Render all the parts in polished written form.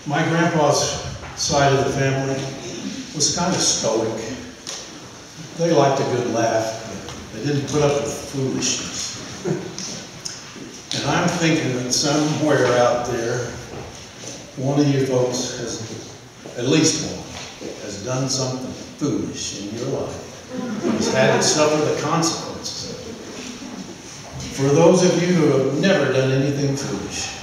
My grandpa's side of the family was kind of stoic. They liked a good laugh, but they didn't put up with foolishness. And I'm thinking that somewhere out there, one of you folks has, at least one, has done something foolish in your life. Has had to suffer the consequences of it. For those of you who have never done anything foolish,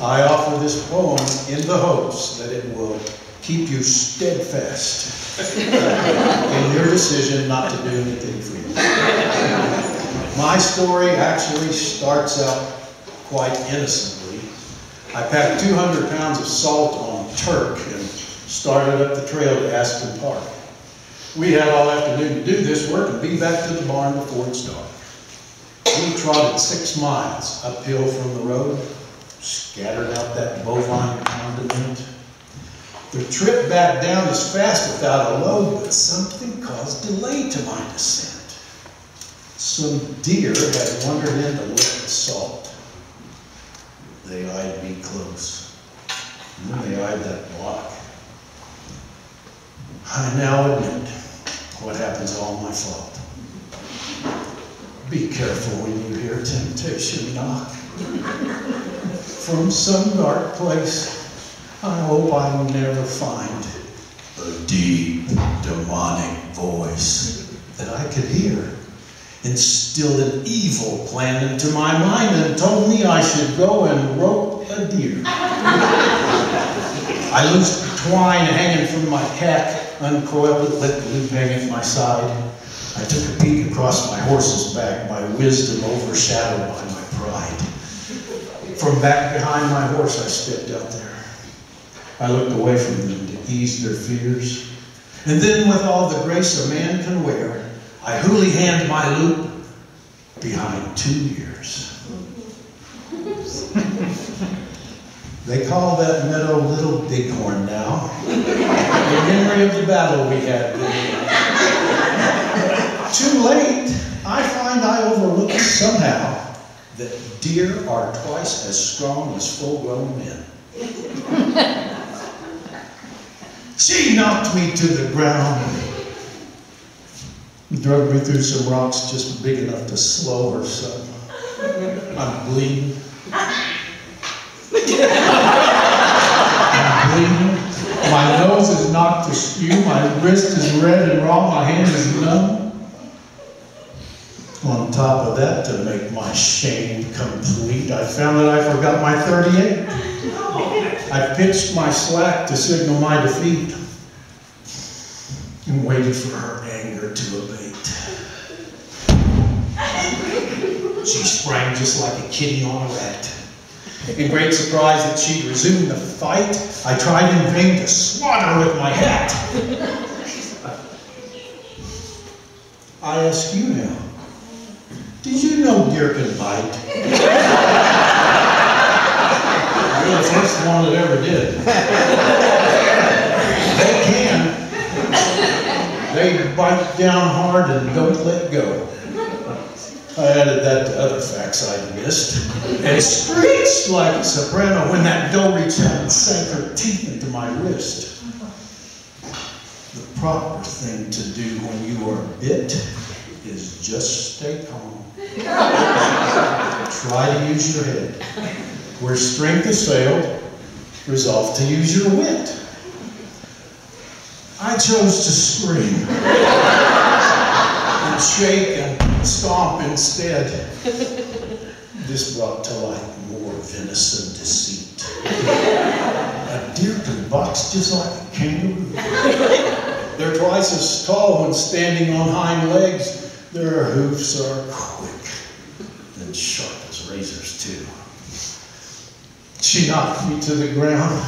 I offer this poem in the hopes that it will keep you steadfast in your decision not to do anything foolish. My story actually starts out quite innocently. I packed 200 pounds of salt on Turk and started up the trail to Aspen Park. We had all afternoon to do this work and be back to the barn before it's dark. We trotted 6 miles uphill from the road, scattered out that bovine condiment. The trip back down was fast without a load, but something caused delay to my descent. Some deer had wandered in to lick the salt. They eyed me close, and then they eyed that block. I now admit what happens all my fault. Be careful when you hear temptation knock. From some dark place, I hope I never find a deep, demonic voice that I could hear. Instilled an evil plan into my mind and told me I should go and rope a deer. I loosed the twine hanging from my pack, uncoiled it, let the loop hang at my side. I took a peek across my horse's back, my wisdom overshadowed by my pride. From back behind my horse I stepped out there. I looked away from them to ease their fears. And then with all the grace a man can wear, I hooly-handed my loop behind 2 years. They call that meadow Little Bighorn now, in memory of the battle we had then. Too late, I find I overlooked somehow that deer are twice as strong as full-grown men. She knocked me to the ground, drug me through some rocks just big enough to slow her son. I'm bleeding. I'm bleeding. My nose is knocked askew. My wrist is red and raw. My hand is numb. On top of that, to make my shame complete, I found that I forgot my .38. I pitched my slack to signal my defeat and waited for her anger to abate. She sprang just like a kitty on a rat. In great surprise that she'd resumed the fight, I tried in vain to swat her with my hat. I ask you now, did you know deer can bite? You're the first one that ever did. They can. They bite down hard and don't let go. I added that to other facts I'd missed, and screeched like a soprano when that doe reached out and sank her teeth into my wrist. The proper thing to do when you are bit is just stay calm. Try to use your head. Where strength has failed, resolve to use your wit. I chose to scream and shake and stomp instead. This brought to light more venison deceit. A deer can box just like a kangaroo. They're twice as tall when standing on hind legs. Their hoofs are quick and sharp as razors too. She knocked me to the ground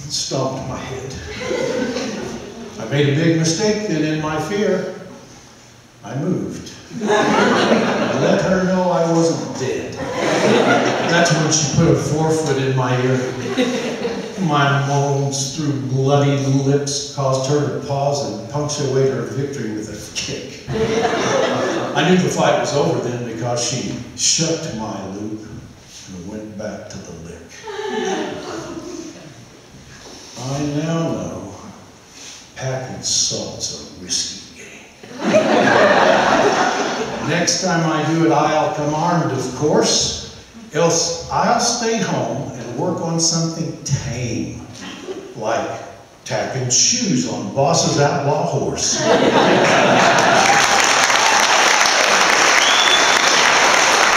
and stomped my head. I made a big mistake then in my fear. I moved. I let her know I wasn't dead. That's when she put a forefoot in my ear. My moans through bloody lips caused her to pause and punctuate her victory with a kick. I knew the fight was over then because she shut my loop and went back to the lick. assault's a risky game. Next time I do it, I'll come armed, of course. Else I'll stay home and work on something tame, like tacking shoes on Boss's outlaw horse.